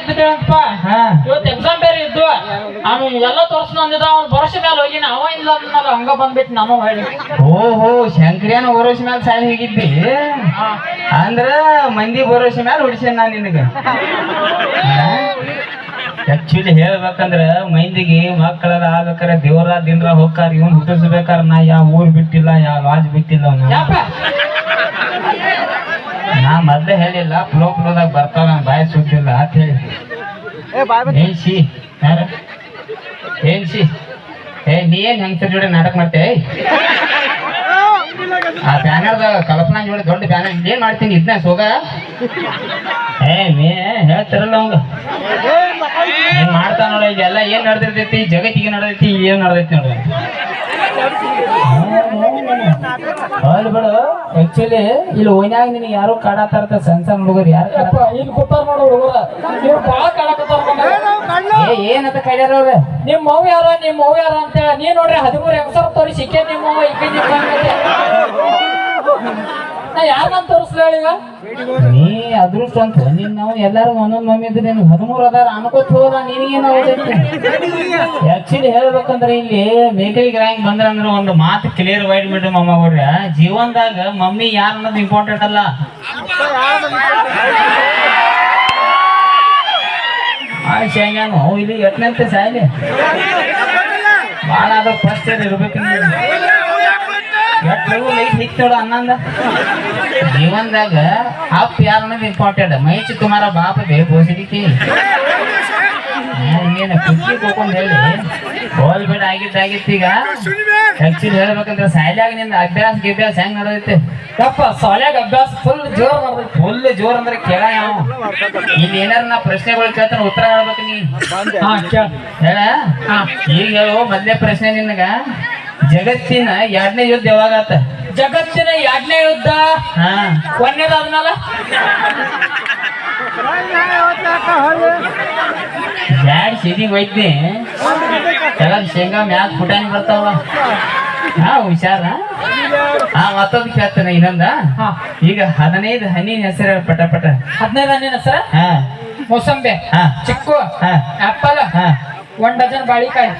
ಬಿದ್ದೇಳಂತಪ್ಪ ಇವತ್ತು ಎಕ್ಸಾಮ್ ಬೇರೆ ಇದ್ದು ಅವನು ಎಲ್ಲ ತೋರ್ಸ್ನ ಅಂದಿದ್ದ ಅವ್ನು ಭರೋಸೆ ಮೇಲೆ ಹೋಗಿ ಅವ ಇಲ್ಲ ಅಂದ್ಮೇಲೆ ಹಂಗ ಬಂದ್ಬಿಟ್ಟು ನಾನು ಹೇಳಿ ಓಹೋ ಶಂಕರ್ಯಾನ ಭರೋಸೆ ಮೇಲೆ ಸಾಲಿ ಹೋಗಿದ್ದಿ ಅಂದ್ರ ಮಂದಿ ಭರೋಸೆ ಮೇಲೆ ಹುಡ್ಸೇನ್ ನಾ ನಿನಗ ಆಕ್ಚುಲಿ ಹೇಳ್ಬೇಕಂದ್ರ ಮಂದಿಗೆ ಮಕ್ಕಳೆಲ್ಲ ಆಗ್ಬೇಕಾರ ದೇವರ ದಿನರ ಹೋಗ್ತಾರ ಇವನ್ ಹುಟ್ಟಿಸ್ಬೇಕಾರ ನಾ ಯಾವ ಊರ್ ಬಿಟ್ಟಿಲ್ಲ ಯಾವ ಲಾಜ್ ಬಿಟ್ಟಿಲ್ಲ ಅವ್ನು ನಾ ಮೊದ್ಲೇ ಹೇಳಿಲ್ಲ ಫ್ಲೋದಾಗ ಬರ್ತಾವ ನನ್ ಬಾಯಿ ಸುಟ್ಟಿಲ್ಲ ಅಂತ ಹೇಳಿ ಏನ್ ಸಿ ಯಾರ ಏನ್ ಸಿ ನೀ ಏನ್ ಹೆಂಗಸರ್ ಜೋಡಿ ನಾಟಕ ಮಾಡ್ತೇ ಆ ಬ್ಯಾನರ್ದ ಕಲ್ಪನಾ ಜೋಡಿ ದೊಡ್ಡ ಬ್ಯಾನರ್ ಏನ್ ಮಾಡ್ತೀನಿ ಇದನ್ನ ಸೋಗ ನೀ ಹೇಳ್ತಿರಲ್ಲ ಅವಂಗ ಏನ್ ಮಾಡ್ತಾ ನೋಡ ಇದೆಲ್ಲ ಏನ್ ನಡೆದಿರ್ತೈತಿ ಜಗತ್ತಿಗೆ ನಡೆದೈತಿ ಏನ್ ನಡೆದೈತಿ ನೋಡ ಅಲ್ಲಿ ಬಿಡು ಆಕ್ಚುಲಿ ಇಲ್ಲಿ ಓನ್ಯಾಗ ನಿನಗೆ ಯಾರು ಕಾಡಾತಾರ ಸಣ್ಣ ಸಣ್ಣ ಹುಡುಗರು ಯಾರು ಇಲ್ಲಿ ಕೂತಾರ ನೋಡು ಹುಡುಗರ ನೀವು ಬಾಳ ಕಾಡಕತ್ತಾರ ಏನಂತ ಕೈಯಾರ ಅವ್ರ ನಿಮ್ಮ ಮೌ ಯಾರ ಅಂತ ಹೇಳಿ ನೀ ನೋಡ್ರಿ 13 ಹೆಂಗಸರ್ ತೋರಿ ಸಿಕ್ಕೇ ನಿಮ್ಮ ಮೌ ಈಗ ನಾ ಯಾರನ್ನ ತೋರಿಸ್ಲ ಈಗ ನೀ ಅದೃಷ್ಟ ಅಂತ ನೀನ್ ನಾವು ಎಲ್ಲಾರು ಒಂದೊಂದ್ ಮಮ್ಮಿ ಇದ್ರೆ ನಿನ್ 13 ಅದಾರ ಅನ್ಕೋತ ಹೋದ ನಿನಗೇನು ಆಕ್ಚುಲಿ ಹೇಳ್ಬೇಕಂದ್ರೆ ಇಲ್ಲಿ ಮೇಕಲಿಗೆ ರ್ಯಾಂಕ್ ಬಂದ್ರಂದ್ರ ಒಂದು ಮಾತು ಕ್ಲಿಯರ್ ವೈಡ್ ಬಿಡ್ರಿ ಮಮ್ಮ ಅವ್ರ ಜೀವನದಾಗ ಮಮ್ಮಿ ಯಾರು ಅನ್ನೋದು ಇಂಪಾರ್ಟೆಂಟ್ ಅಲ್ಲ ಶಾಂಗ್ಯಾನು ಇಲ್ಲಿ ಎಟ್ನಂತೆ ಸಾಯ್ಲಿ ಭಾಳ ಅದ ಫಸ್ಟ್ ಇಯರ್ ಇರ್ಬೇಕು ಲೈಟ್ ಹಿಕ್ತೋಡ ಅನ್ನಂದ ಜೀವನದಾಗ ಅಪ್ ಯಾರು ಅನ್ನೋದು ಇಂಪಾರ್ಟೆಂಟ್ ಮೈಚು ತುಮಾರ ಬಾಪ ದೇ ಬೋಸಿಡಿತಿ ಏನು ಖುಷಿ ಹೋಗ್ಕೊಂಡು ಹೇಳಿ ಹೋಲ್ ಬೇಡ ಆಗಿತ್ತು ಈಗ ಆಕ್ಚುಲಿ ಹೇಳ್ಬೇಕಂದ್ರೆ ಸಾಲ್ಯಾಗ ನಿಂದ ಅಭ್ಯಾಸ ಹೆಂಗ್ ನಡೆದೈತೆ ಯಪ್ಪ ಸಾಲ್ಯಾಗ ಅಭ್ಯಾಸ ಫುಲ್ ಜೋರ್ ಮಾಡ್ದೈತಿ ಫುಲ್ ಜೋರ್ ಅಂದ್ರೆ ಕೇಳ ಯಾವ ಇಲ್ಲಿ ಏನಾರ ನಾ ಪ್ರಶ್ನೆಗಳು ಕೇಳ್ತಾನೆ ಉತ್ತರ ಹೇಳ್ಬೇಕು ನೀ ಹೇಳ ಈಗ ಹೇಳು ಮೊದ್ಲೇ ಪ್ರಶ್ನೆ ನಿನಗ ಜಗತ್ತಿನ 2ನೇ ಯುದ್ಧ ಯಾವಾಗ ಆತ ಜಗತ್ತಿನ 2ನೇ ಯುದ್ಧ ಒಂದೇದಾದ್ಮೇಲೆ ಬ್ಯಾಡ್ ಸಿದಿಗೆ ಹೋಯ್ತಿ ಎಲ್ಲ ಶೇಂಗಾ ಮ್ಯಾಗ ಪುಟಾಣಿ ಬರ್ತಾವ ಹುಷಾರ ಮತ್ತೊಂದು ಕೇಳ್ತಾನೆ ಇನ್ನೊಂದ ಈಗ 15 ಹನಿ ಹೆಸರು ಪಟ 15 ಹಣ್ಣಿನ ಹೆಸರ ಮೋಸಂಬೆ ಚಿಕ್ಕು ಆಪಲ್ 1 ಡಜನ್ ಬಾಳಿಕಾಯಿ